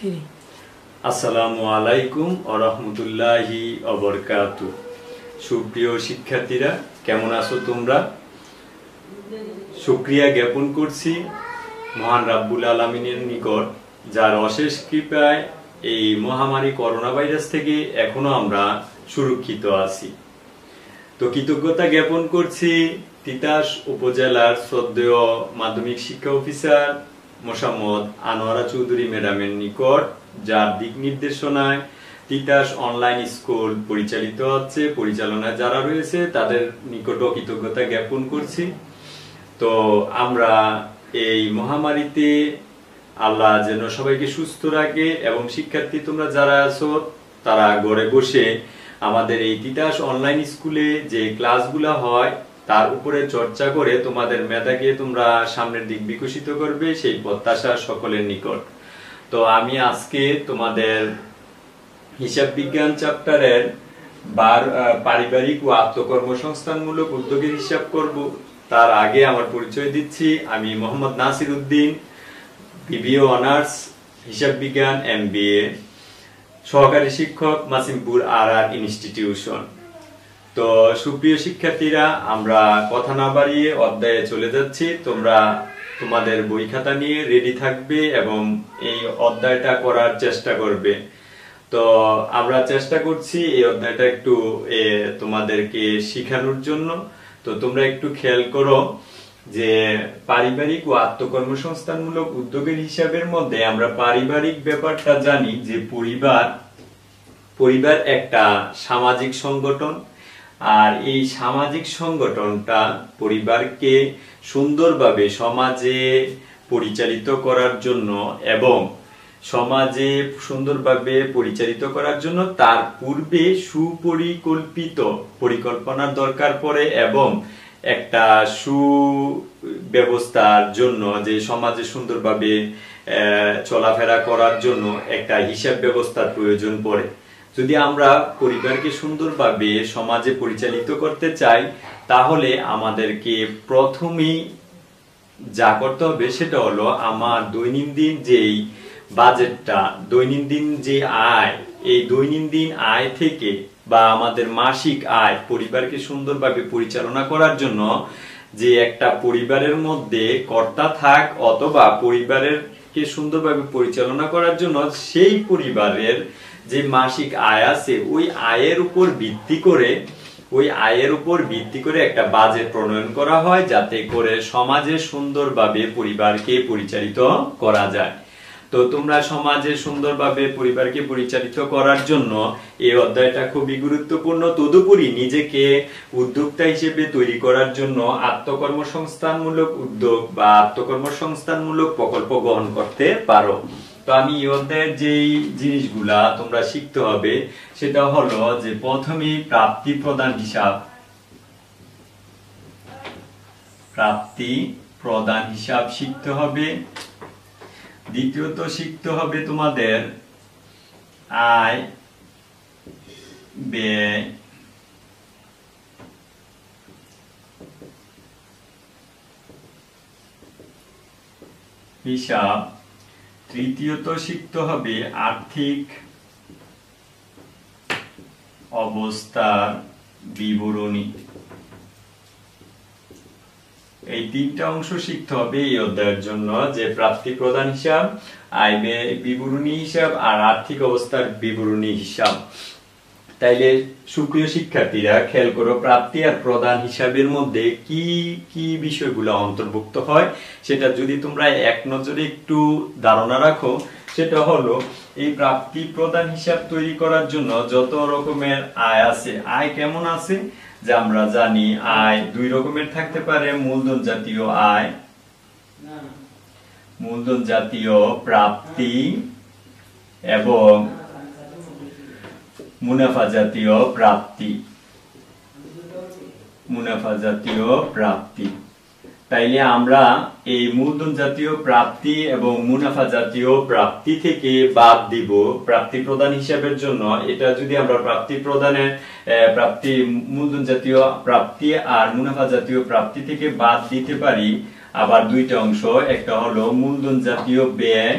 আসসালামু আলাইকুম ওয়া রাহমাতুল্লাহি ওয়া বারাকাতুহু। সুপ্রিয় শিক্ষার্থীরা, কেমন আছো তোমরা? শুকরিয়া জ্ঞাপন করছি মহান রাব্বুল আলামিনের নিকট, যার অশেষ কৃপায় এই মহামারী করোনা ভাইরাস থেকে এখনো আমরা সুরক্ষিত আছি। তো কৃতজ্ঞতা জ্ঞাপন করছি তিতাস উপজেলার শ্রদ্ধেয় মাধ্যমিক শিক্ষা অফিসার মোসাম্মদ আনোয়ারা চৌধুরী ম্যাডামের নিকট, যার দিক নির্দেশনায় তিতাস অনলাইন স্কুল পরিচালিত হচ্ছে। পরিচালনায় যারা রয়েছে তাদের নিকটও কৃতজ্ঞতা জ্ঞাপন করছি। তো আমরা এই মহামারীতে আল্লাহ যেন সবাইকে সুস্থ রাখে এবং শিক্ষার্থী তোমরা যারা আছো তারা ঘরে বসে আমাদের এই তিতাস অনলাইন স্কুলে যে ক্লাসগুলো হয় তার উপরে চর্চা করে তোমাদের মেধাকে তোমরা সামনের দিক বিকশিত করবে, সেই প্রত্যাশা সকলের নিকট। তো আমি আজকে তোমাদের হিসাব বিজ্ঞান চ্যাপ্টারের পারিবারিক ও আত্মকর্মসংস্থানমূলক উদ্যোগের হিসাব করব। তার আগে আমার পরিচয় দিচ্ছি, আমি মোহাম্মদ নাসির উদ্দিন, বিবিএ অনার্স হিসাব বিজ্ঞান MBA, সহকারী শিক্ষক, মাসিমপুর RR ইনস্টিটিউশন। তো সুপ্রিয় শিক্ষার্থীরা, আমরা কথা না বাড়িয়ে অধ্যায়ে চলে যাচ্ছি। তোমরা তোমাদের বই খাতা নিয়ে রেডি থাকবে এবং এই অধ্যায়টা করার চেষ্টা করবে। তো আমরা চেষ্টা করছি এই অধ্যায়টা একটু তোমাদেরকে শেখানোর জন্য। তো তোমরা একটু খেয়াল করো যে পারিবারিক ও আত্মকর্মসংস্থানমূলক উদ্যোগের হিসাবের মধ্যে আমরা পারিবারিক ব্যাপারটা জানি যে পরিবার একটা সামাজিক সংগঠন, আর এই সামাজিক সংগঠনটা পরিবারকে সুন্দরভাবে সমাজে পরিচালিত করার জন্য এবং সমাজে সুন্দরভাবে পরিচালিত করার জন্য তার পূর্বে সুপরিকল্পিত পরিকল্পনার দরকার পড়ে এবং একটা সুব্যবস্থার জন্য, যে সমাজে সুন্দরভাবে চলাফেরা করার জন্য একটা হিসাব ব্যবস্থার প্রয়োজন পড়ে। যদি আমরা পরিবারকে সুন্দরভাবে সমাজে পরিচালিত করতে চাই তাহলে আমাদেরকে প্রথমেই যা করতে হবে সেটা হলো আমার দৈনন্দিন যেই বাজেটটা, দৈনন্দিন যে আয়, এই দৈনন্দিন আয় থেকে বা আমাদের মাসিক আয় পরিবারকে সুন্দরভাবে পরিচালনা করার জন্য যে একটা পরিবারের মধ্যে কর্তা থাক অথবা পরিবারেরকে সুন্দরভাবে পরিচালনা করার জন্য সেই পরিবারের যে মাসিক আয় আছে ওই আয়ের উপর ভিত্তি করে একটা বাজেট প্রণয়ন করা হয়, যাতে করে সমাজে সুন্দরভাবে পরিবারকে পরিচালিত করা যায়। তো তোমরা সমাজে সুন্দরভাবে পরিবারকে পরিচালিত করার জন্য এই অধ্যায়টা খুবই গুরুত্বপূর্ণ। তদুপরি নিজেকে উদ্যোক্তা হিসেবে তৈরি করার জন্য আত্মকর্মসংস্থানমূলক উদ্যোগ বা আত্মকর্মসংস্থানমূলক প্রকল্প গ্রহণ করতে পারো। তো আমি এই অধ্যায়ের যেই জিনিসগুলা তোমরা শিখতে হবে সেটা হলো যে প্রথমে প্রাপ্তি প্রদান হিসাব শিখতে হবে। দ্বিতীয়ত শিখতে হবে তোমাদের আয় ব্যয় হিসাব। তৃতীয়ত শিখতে হবে আর্থিক অবস্থার বিবরণী। এই তিনটা অংশ শিখতে হবে এই অধ্যায়ের জন্য, যে প্রাপ্তি প্রদান হিসাব, আয় ব্যয় বিবরণী হিসাব আর আর্থিক অবস্থার বিবরণী হিসাব। তাইলে সুপ্রিয় শিক্ষার্থীরা খেয়াল করো, প্রাপ্তি আর প্রদান হিসাবের মধ্যে কি কি বিষয়গুলো অন্তর্ভুক্ত হয় সেটা যদি তোমরা এক নজরে একটু ধারণা রাখো, সেটা হলো এই প্রাপ্তি প্রদান হিসাব তৈরি করার জন্য যত রকমের আয় আছে, আয় কেমন আছে যে আমরা জানি আয় দুই রকমের থাকতে পারে, মূলধন জাতীয় আয়, মূলধন জাতীয় প্রাপ্তি এবং মুনাফা জাতীয় প্রাপ্তি। তাইলে আমরা এই মূলধন জাতীয় প্রাপ্তি এবং মুনাফা জাতীয় প্রাপ্তি থেকে বাদ দিব প্রাপ্তি প্রদান হিসাবের জন্য। এটা যদি আমরা মূলধন জাতীয় প্রাপ্তি আর মুনাফা জাতীয় প্রাপ্তি থেকে বাদ দিতে পারি, আবার দুইটা অংশ, একটা হলো মূলধন জাতীয় ব্যয়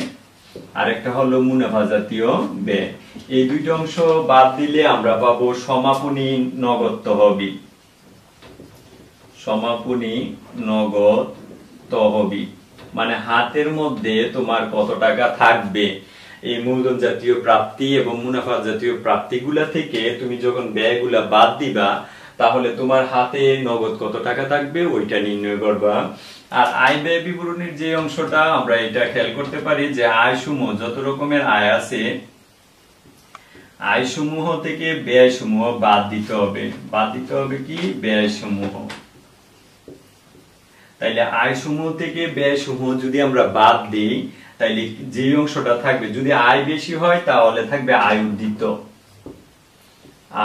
আরেকটা হলো মুনাফা জাতীয় ব্যয়। এই দুইটা অংশ বাদ দিলে আমরা পাবো সমাপনী নগদ তহবিল। সমাপনী নগদ তহবিল মানে হাতের মধ্যে তোমার কত টাকা থাকবে। এই মূলধন জাতীয় প্রাপ্তি এবং মুনাফা জাতীয় প্রাপ্তিগুলা থেকে তুমি যখন ব্যয়গুলা বাদ দিবা, তাহলে তোমার হাতে নগদ কত টাকা থাকবে ওইটা নির্ণয় করবা। আর আয় ব্যয় বিবরণীর যে অংশটা আমরা এটা খেয়াল করতে পারি যে আয় সমূহ, যত রকমের আয় আছে, আয় সমূহ থেকে ব্যয় সমূহ বাদ দিতে হবে। বাদ দিতে হবে কি? ব্যয় সমূহ। তাইলে আয় সমূহ থেকে ব্যয় সমূহ যদি আমরা বাদ দিই, তাইলে যে অংশটা থাকবে, যদি আয় বেশি হয় তাহলে থাকবে আয় উদ্দীত।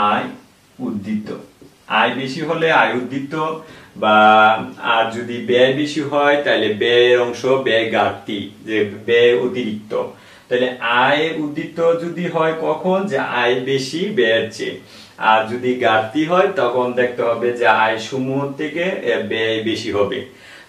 আয় উদ্দীত, আয় বেশি হলে আয় উদ্দীত, বা আর যদি ব্যয় বেশি হয় তাহলে ব্যয়ের অংশ ব্যয় ঘাটতি, যে ব্যয় অতিরিক্ত। তাহলে আয় উদ্দীত যদি হয় কখন? যে আয় বেশি ব্যয়ের চেয়ে। আর যদি ঘাটতি হয় তখন দেখতে হবে যে আয় সমূহ থেকে ব্যয় বেশি হবে।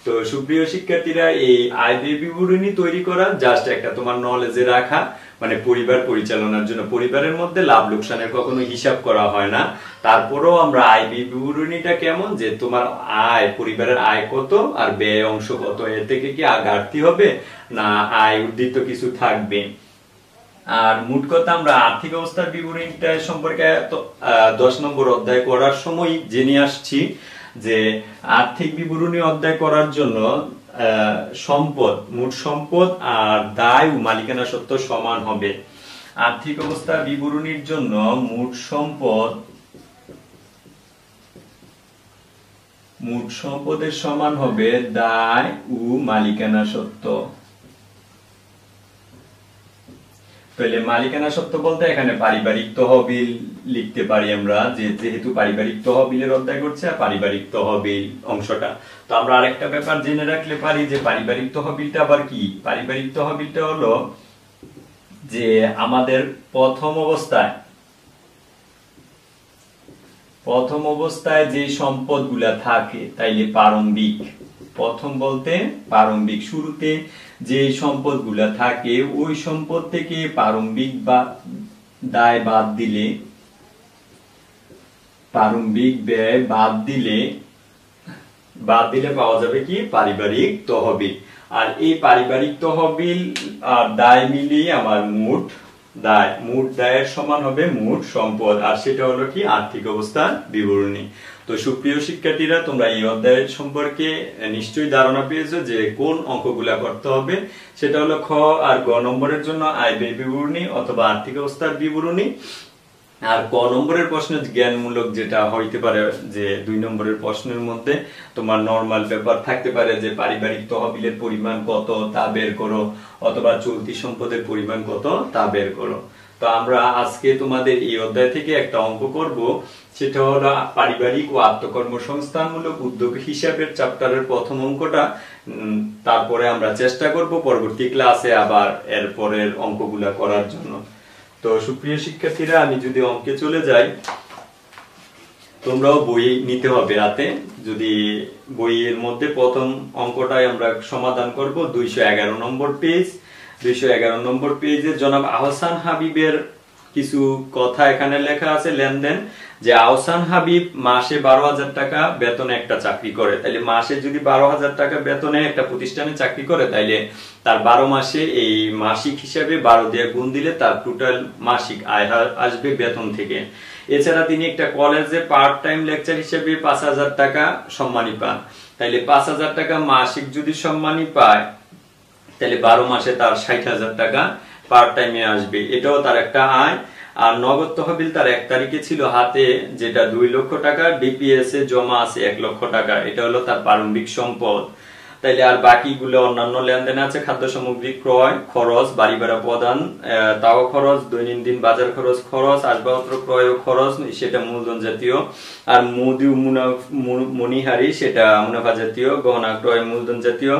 তো সুপ্রিয় শিক্ষার্থীরা, এই আয় ব্যয় বিবরণী তৈরি করা জাস্ট একটা তোমার নলেজে রাখা, মানে পরিবার পরিচালনার জন্য। পরিবারের মধ্যে লাভ লোকসানের কখনো হিসাব করা হয় না, তারপরেও আমরা আয় ব্যয় বিবরণীটা কেমন, যে তোমার আয়, পরিবারের আয় কত আর ব্যয় অংশ কত, এর থেকে কি ঘাটতি হবে না আয় উদ্দীত কিছু থাকবে। আর মোট কথা আমরা আর্থিক অবস্থার বিবরণীটা সম্পর্কে 10 নম্বর অধ্যায় করার সময় জেনে আসছি যে আর্থিক বিবরণী অধ্যায় করার জন্য সম্পদ, মোট সম্পদ আর দায় ও মালিকানা সত্ত্ব সমান হবে। আর্থিক অবস্থা বিবরণীর জন্য মোট সম্পদের সমান হবে দায় ও মালিকানা সত্ত্ব। তাহলে মালিকানা সত্ত্ব বলতে এখানে পারিবারিক তহবিল লিখতে পারি আমরা, যেহেতু পারিবারিক তহবিলের অধ্যায় করছে, পারিবারিক তহবিল অংশটা। তো আমরা আরেকটা ব্যাপার জেনে রাখলে পারি যে পারিবারিক তহবিলটা আবার কি। পারিবারিক তহবিলটা হলো যে আমাদের প্রথম অবস্থায় যে সম্পদগুলা থাকে, তাইলে প্রারম্ভিক, প্রথম বলতে প্রারম্ভিক, শুরুতে যে সম্পদগুলা থাকে ওই সম্পদ থেকে প্রারম্ভিক বা দায় বাদ দিলে, প্রারম্ভিক ব্যয় বাদ দিলে পাওয়া যাবে কি? পারিবারিক তহবিল। আর এই পারিবারিক তহবিল আর দায় মিলিয়ে আমার মোট দায়ের সমান হবে মোট সম্পদ, আর সেটা হলো কি? আর্থিক অবস্থার বিবরণী। তো সুপ্রিয় শিক্ষার্থীরা, তোমরা এই অধ্যায় সম্পর্কে নিশ্চয়ই ধারণা পেয়েছো যে কোন অঙ্কগুলা করতে হবে। সেটা হলো খ আর গ নম্বরের জন্য আয় ব্যয় বিবরণী অথবা আর্থিক অবস্থার বিবরণী, আর ক নম্বরের প্রশ্ন জ্ঞানমূলক যেটা হইতে পারে, যে 2 নম্বরের প্রশ্নের মধ্যে তোমার নরমাল ব্যাপার থাকতে পারে যে পারিবারিক তহবিলের পরিমাণ কত তা বের করো, অথবা চলতি সম্পদের পরিমাণ কত তা বের করো। তো আমরা আজকে তোমাদের এই অধ্যায় থেকে একটা অঙ্ক করব, সেটা হলো পারিবারিক ও আত্মকর্মসংস্থানমূলক উদ্যোগ হিসাবের চ্যাপ্টারের প্রথম অঙ্কটা। তারপরে আমরা চেষ্টা করব পরবর্তী ক্লাসে আবার এর পরের অঙ্কগুলা করার জন্য। তো সুপ্রিয় শিক্ষার্থীরা, আমি যদি অঙ্কে চলে যাই, তোমরাও বই নিতে হবে হাতে। যদি বইয়ের মধ্যে প্রথম অঙ্কটাই আমরা সমাধান করব, 211 নম্বর পেজ। 211 নম্বর পেজে জনাব আহসান হাবিবের কিছু কথা এখানে লেখা আছে, লেনদেন। যে আহসান হাবিব মাসে 12,000 টাকা বেতনে একটা চাকরি করে। তাইলে মাসে যদি 12,000 টাকা বেতনে একটা প্রতিষ্ঠানে চাকরি করে, তাইলে তার 12 মাসে এই মাসিক হিসাবে 12 দিয়ে গুণ দিলে তার টোটাল মাসিক আয় আসবে বেতন থেকে। এছাড়া তিনি একটা কলেজে পার্ট টাইম লেকচার হিসেবে 5,000 টাকা সম্মানী পান। তাইলে 5,000 টাকা মাসিক যদি সম্মানী পায়, তাহলে 12 মাসে তার 60,000 টাকা পার্ট টাইমে আসবে। এটাও তার একটা আয়। আর নগদ তহবিল তার 1 তারিখে ছিল হাতে, যেটা 2 লক্ষ টাকা, ডিপিএস এ জমা আছে 1 লক্ষ টাকা। এটা হলো তার প্রারম্ভিক সম্পদ। তাইলে আর বাকিগুলো অন্যান্য লেনদেন আছে, খাদ্য সামগ্রী ক্রয় খরচ, বাড়ি ভাড়া প্রদান তাও খরচ, দৈনন্দিন বাজার খরচ, আসবাবপত্র ক্রয় খরচ, সেটা মূলধন জাতীয়। আর মনিহারি সেটা মুনাফা জাতীয়, গহনা ক্রয় মূলধন জাতীয়,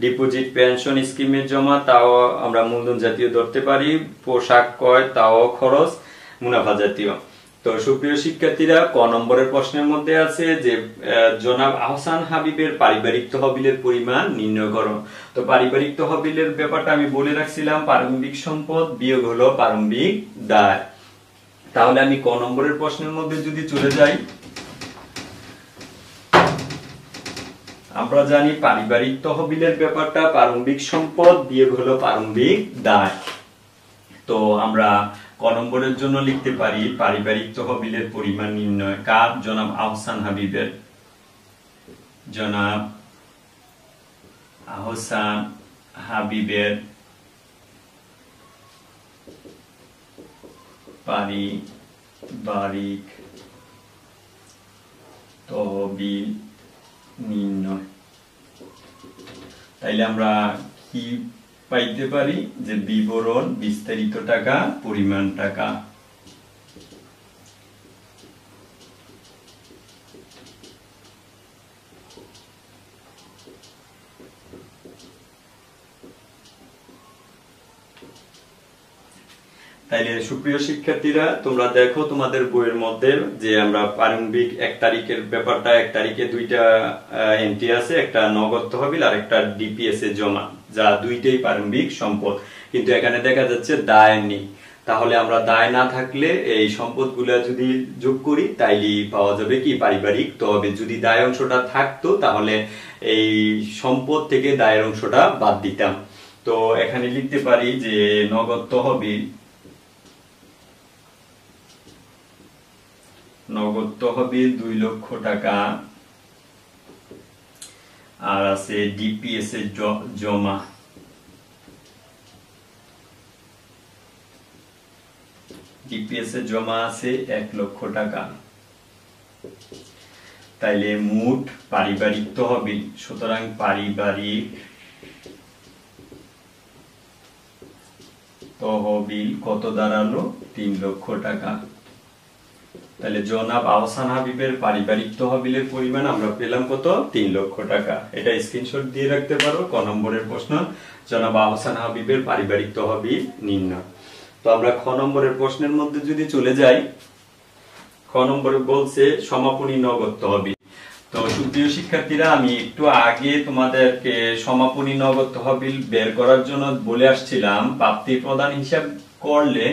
ডিপোজিট পেনশন স্কিমে জমা তাও আমরা মূলধন জাতীয় ধরতে পারি, পোশাক ক্রয় তাও খরচ মুনাফা জাতীয়। তো সুপ্রিয় শিক্ষার্থীরা, ক নম্বরের প্রশ্নের মধ্যে আছে যে জনাব আহসান হাবিবের পারিবারিক তহবিলের পরিমাণ নির্ণয় করো। তো পারিবারিক তহবিলের ব্যাপারটা আমি বলে রাখছিলাম, প্রারম্ভিক সম্পদ বিয়োগ হলো প্রারম্ভিক দায়। তাহলে আমি ক নম্বরের প্রশ্নের মধ্যে যদি চলে যাই, আমরা জানি পারিবারিক তহবিলের ব্যাপারটা প্রারম্ভিক সম্পদ বিয়োগ হলো প্রারম্ভিক দায়। তো আমরা ক নম্বরের জন্য লিখতে পারি পারিবারিক তহবিলের পরিমাণ নির্ণয়। কার? জনাব আহসান হাবিবের। জনাব আহসান হাবিবের পারিবারিক তহবিল নির্ণয়। তাইলে আমরা কি পাইতে পারি? যে বিবরণ, বিস্তারিত টাকা, পরিমাণ টাকা। তাইলে সুপ্রিয় শিক্ষার্থীরা, তোমরা দেখো তোমাদের বইয়ের মধ্যে যে আমরা প্রারম্ভিক 1 তারিখের ব্যাপারটা, 1 তারিখে দুইটা এন্ট্রি আছে, একটা নগদ তহবিল আর একটা ডিপিএস এ জমা, যা দুইটাই প্রারম্ভিক সম্পদ। কিন্তু এখানে দেখা যাচ্ছে দায় নেই। তাহলে আমরা দায় না থাকলে এই সম্পদগুলা যদি যোগ করি তাইলেই পাওয়া যাবে কি? পারিবারিক তহবিল। যদি দায় অংশটা থাকতো তাহলে এই সম্পদ থেকে দায়ের অংশটা বাদ দিতাম। তো এখানে লিখতে পারি যে নগদ তহবিল, নগদ তহবিল 2 লক্ষ টাকা, আর আছে ডিপিএস এর জমা, ডিপিএস এর জমা আছে 1 লক্ষ টাকা। তাইলে মোট পারিবারিক তহবিল, সুতরাং পারিবারিক তহবিল কত দাঁড়ালো? 3 লক্ষ টাকা। তাহলে জনাব আহসান হাবিবের পারিবারিক তহবিলের পরিমাণ আমরা পেলাম কত? 3 লক্ষ টাকা। এটা স্ক্রিনশট দিয়ে রাখতে পারো। ক নম্বরের প্রশ্ন, জনাব আহসান হাবিবের পারিবারিক তহবিল নির্ণয়। তো আমরা খ নম্বরের প্রশ্নের মধ্যে যদি চলে যাই, খ নম্বরে বলছে সমাপনী নগদ তহবিল। তো সুপ্রিয় শিক্ষার্থীরা, আমি একটু আগে তোমাদেরকে সমাপনী নগদ তহবিল বের করার জন্য বলে আসছিলাম, প্রাপ্তি প্রদান হিসাব করলে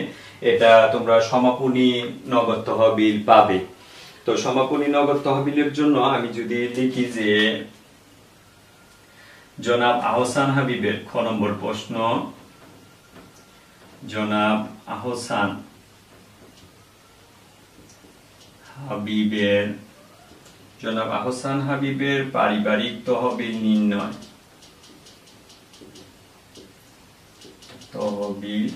এটা তোমরা সমাপনী নগদ তহবিল পাবে। তো সমাপনী নগদ তহবিলের জন্য আমি যদি লিখি যে জনাব আহসান হাবিবের, খ নম্বর প্রশ্ন, জনাব আহসান হাবিবের, জনাব আহসান হাবিবের পারিবারিক তহবিল নির্ণয়। তহবিল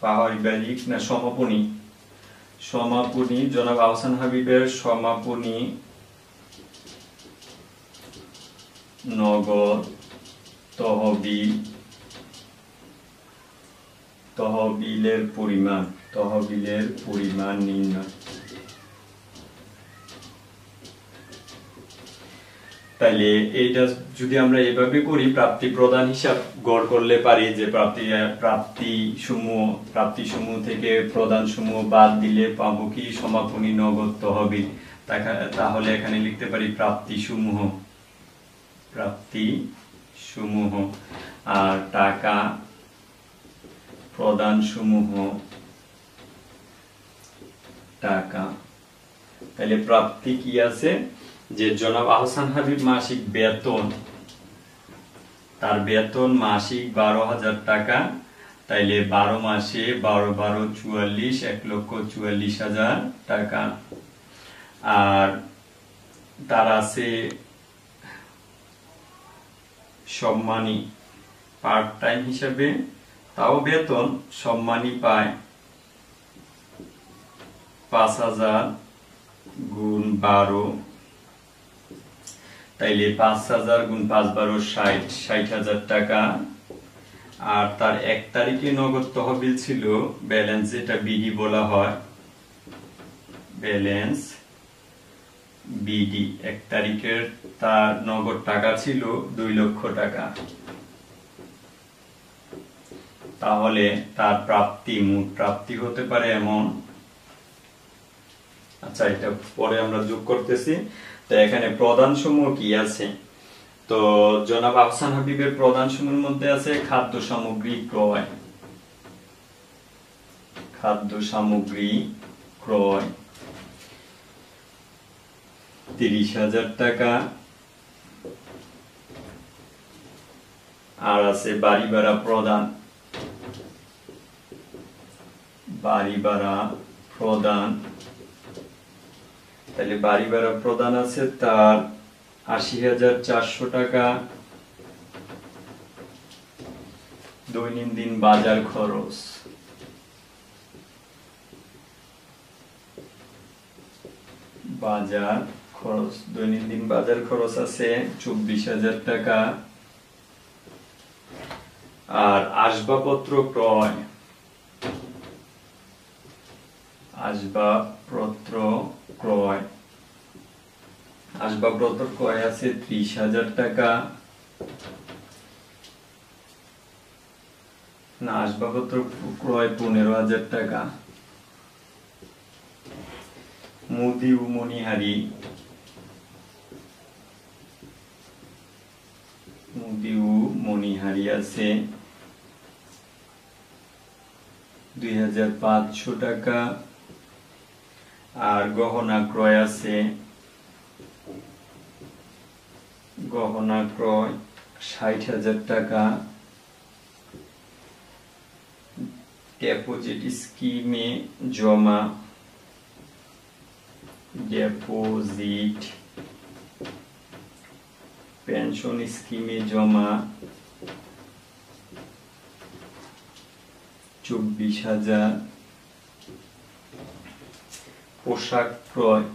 পারিবারিক না সমাপনী, সমাপনী, জনাব আহসান হাবিবের সমাপনী নগদ তহবিল, তহবিলের পরিমাণ, তহবিলের পরিমাণ নির্ণয়। তাইলে এইটা যদি আমরা এভাবে করি, প্রাপ্তি প্রদান হিসাব গড় করলে পারি যে প্রাপ্তি সমূহ থেকে প্রদান সমূহ বাদ দিলে পাবো কি? সমাপনী নগদ তহবিল। তাহলে এখানে লিখতে পারি প্রাপ্তি সমূহ, আর টাকা প্রদান সমূহ টাকা। তাহলে প্রাপ্তি কি আছে? যে জনাব আহসান হাবিব মাসিক বেতন, তার বেতন মাসিক 12,000 টাকা। তাইলে 12 মাসে 12 12 44, 1,44,000 টাকা। আর তার আছে সম্মানী পার্ট টাইম হিসাবে, তাও বেতন, সম্মানী পায় 5,000 গুণ 12। তাইলে 5,000 গুণ 5 12 60,000 টাকা। আর তার 1 তারিখে নগদ তহবিল ছিল ব্যালেন্স, যেটা বিডি বলা হয়, ব্যালেন্স বিডি। 1 তারিখের তার নগদ টাকা ছিল 2 লক্ষ টাকা। তাহলে তার প্রাপ্তি, মোট প্রাপ্তি হতে পারে এমন আচ্ছা, এটা পরে আমরা যোগ করতেছি। তো এখানে প্রধান সমূহ কি আছে? তো জনাব আহসান হাবীবের প্রধান সমূহের মধ্যে আছে খাদ্য সামগ্রী ক্রয়, খাদ্য সামগ্রী ক্রয় 30,000 টাকা। আর আছে বাড়ি ভাড়া প্রদান, বাড়ি ভাড়া প্রদান। তাহলে বাড়ি ভাড়া প্রদান আছে তার 80,400 টাকা। দৈনন্দিন বাজার খরচ, বাজার খরচ, দৈনন্দিন বাজার খরচ আছে 24,000 টাকা। আর আসবাবপত্র ক্রয়, আসবাবপত্র ক্রয়, আসবাবপত্র ক্রয় আছে 30,000 টাকা। না, আসবাবপত্র ক্রয় 15,000 টাকা। মুদি ও মণিহারি, মুদি ও মণিহারি আছে 2,500 টাকা। আর গহনা ক্রয় আছে, গহনা ক্রয় 60,000 টাকা। ডিপোজিট স্কিমে জমা, ডিপোজিট পেনশন স্কিমে জমা 24,000। পোশাক ক্রয়,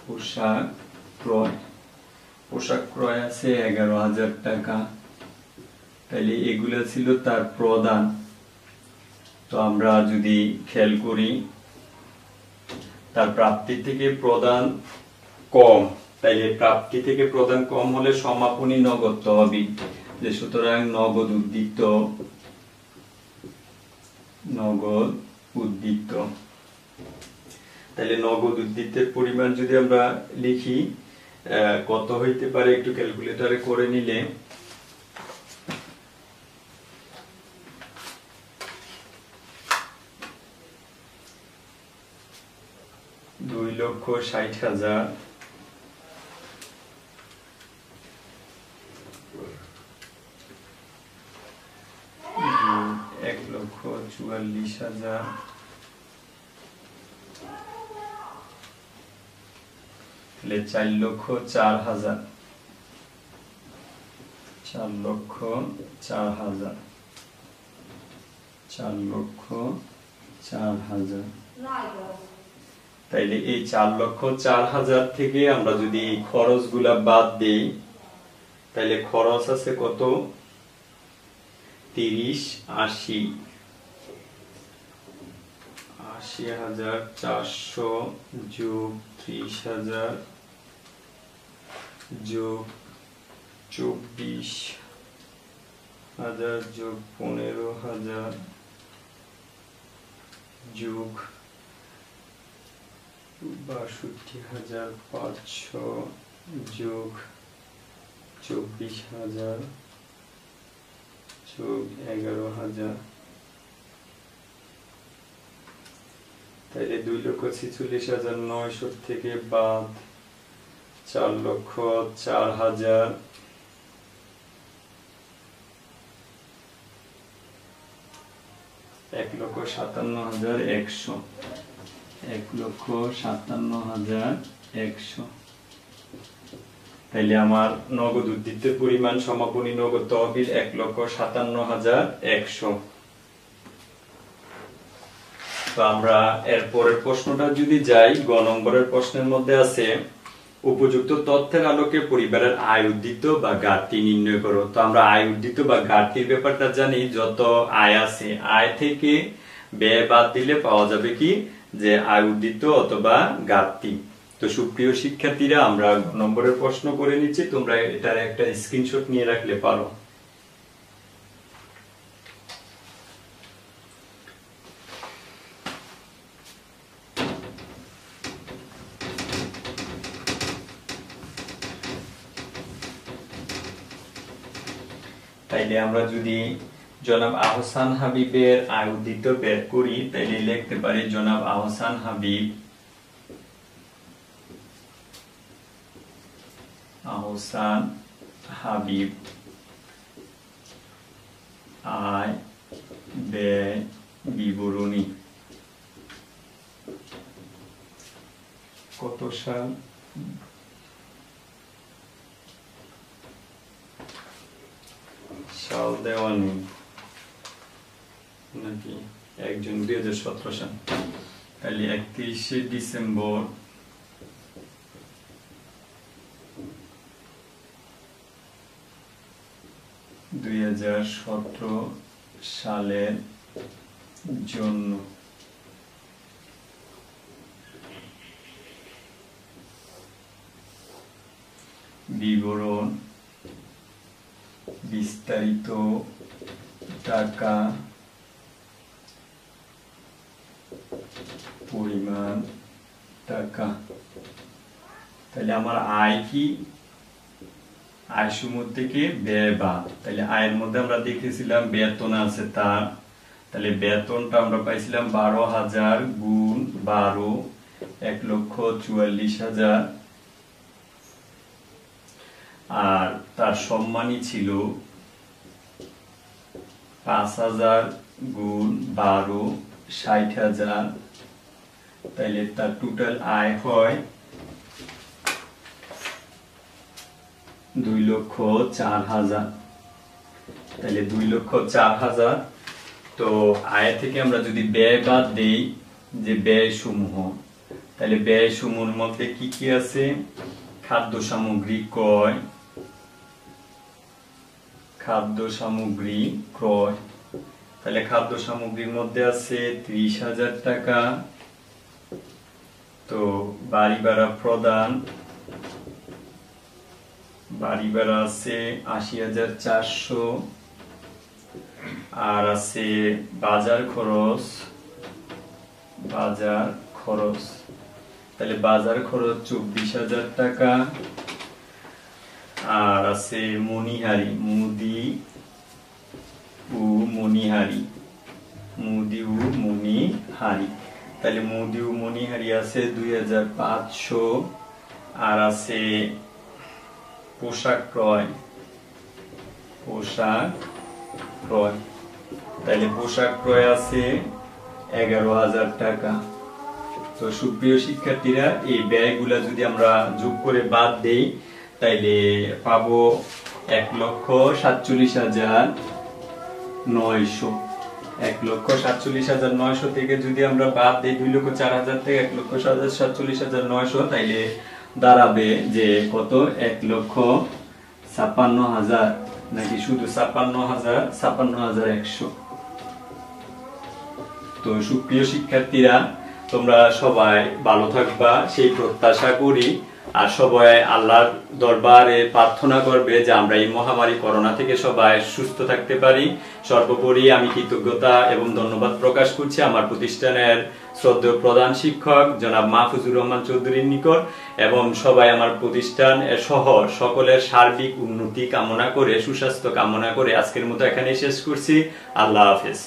পোশাক ক্রয়, পোশাক ক্রয় আছে 11,000 টাকা। তাহলে এগুলা ছিল তার প্রদান। তো আমরা যদি খেয়াল করি তার প্রাপ্তি থেকে প্রদান কম, তাইলে প্রাপ্তি থেকে প্রদান কম হলে সমাপনী নগদ তহবিল, যে সুতরাং নগদ উদ্দীপ্ত, নগদ উদ্দীপ্ত। তাহলে নগদ উদ্দীপ্তের পরিমাণ যদি আমরা লিখি কত হইতে পারে একটু ক্যালকুলেটরে করে নিলে, $2,60,000 1,44,000 4,04,000, 4,04,000, 4,04,000। তাইলে এই 4,04,000 থেকে আমরা যদি এই খরচগুলা বাদ দেই তাইলে খরচ আছে কত? 80,400 যোগ 30,000 যোগ 24,000 যোগ 15,000 যোগ 62,500 যোগ 24,000 যোগ 11,000, তাইলে 2,46,900 থেকে বাদ 4,04,000 1,57,100, 1,57,100। তাইলে আমার নগদ উদ্দীপ্তের পরিমাণ সমাপনী নগদ তহবিল 1,57,100। তো আমরা এর পরের প্রশ্নটা যদি যাই, গ নম্বরের প্রশ্নের মধ্যে আছে উপযুক্ত তথ্যের আলোকে পরিবারের আয় উদ্ধৃত বা ঘাটতি নির্ণয় করো। তো আমরা আয় উদ্ধৃত বা ঘাটতির ব্যাপারটা জানি, যত আয় আছে আয় থেকে ব্যয় বাদ দিলে পাওয়া যাবে কি যে আয় উদ্ধৃত অথবা ঘাটতি। তো সুপ্রিয় শিক্ষার্থীরা, আমরা গ নম্বরের প্রশ্ন করে নিচ্ছি, তোমরা এটার একটা স্ক্রিনশট নিয়ে রাখলে পারো। তাইলে আমরা যদি জনাব আহসান হাবিবের আয় উদ্ধৃত বের করি তাইলে লিখতে পারি জনাব আহসান হাবিব আয় ব্যয় বিবরণী কত সাল সাল দেওয়া নেই নাকি 1 জুন 2017 সাল তাহলে 31 ডিসেম্বর 2017 সালের জন্য বিবরণ বিস্তারিত টাকা পরিমাণ টাকা তাহলে আমার আয় কি আয় সমূহ থেকে ব্যয় বাদ তাহলে আয়ের মধ্যে আমরা দেখেছিলাম বেতন আছে তার তাহলে বেতনটা আমরা পাইছিলাম 12,000 গুণ 12 1,44,000 আর তার সম্মানী ছিল 5,000 গুণ 12 60,000 তাইলে তার টোটাল আয় হয় 2,04,000 তাহলে 2,04,000 তো আয় থেকে আমরা যদি ব্যয় বাদ দেই যে ব্যয় সমূহ তাহলে ব্যয় সমূহের মধ্যে কি কি আছে খাদ্য সামগ্রী ক্রয় তাহলে খাদ্য সামগ্রীর মধ্যে আছে 30,000 টাকা তো বাড়ি ভাড়া প্রদান বাড়ি ভাড়া আছে 80,400 আর আছে বাজার খরচ তাহলে বাজার খরচ 24,000 টাকা আর আছে মণিহারি মুদি ও মণিহারি তাহলে মুদি ও মণিহারি আছে 2,500 আর আছে পোশাক ক্রয় তাহলে পোশাক ক্রয় আছে 11,000 টাকা তো সুপ্রিয় শিক্ষার্থীরা এই ব্যয়গুলা যদি আমরা যোগ করে বাদ দেই তাইলে পাবো 1,47,900 1,47,900 থেকে যদি আমরা বাদ দেই 2,04,000 থেকে 1,47,900 তাইলে দাঁড়াবে যে কত 1,56,000 নাকি শুধু 56,100 তো সুপ্রিয় শিক্ষার্থীরা তোমরা সবাই ভালো থাকবা সেই প্রত্যাশা করি আর সবাই আল্লাহর দরবারে প্রার্থনা করবে যে আমরা এই মহামারী করোনা থেকে সবাই সুস্থ থাকতে পারি সর্বোপরি আমি কৃতজ্ঞতা এবং ধন্যবাদ প্রকাশ করছি আমার প্রতিষ্ঠানের শ্রদ্ধেয় প্রধান শিক্ষক জনাব মাহফুজুর রহমান চৌধুরীর নিকট এবং সবাই আমার প্রতিষ্ঠান সহ সকলের সার্বিক উন্নতি কামনা করে সুস্বাস্থ্য কামনা করে আজকের মতো এখানেই শেষ করছি আল্লাহ হাফেজ।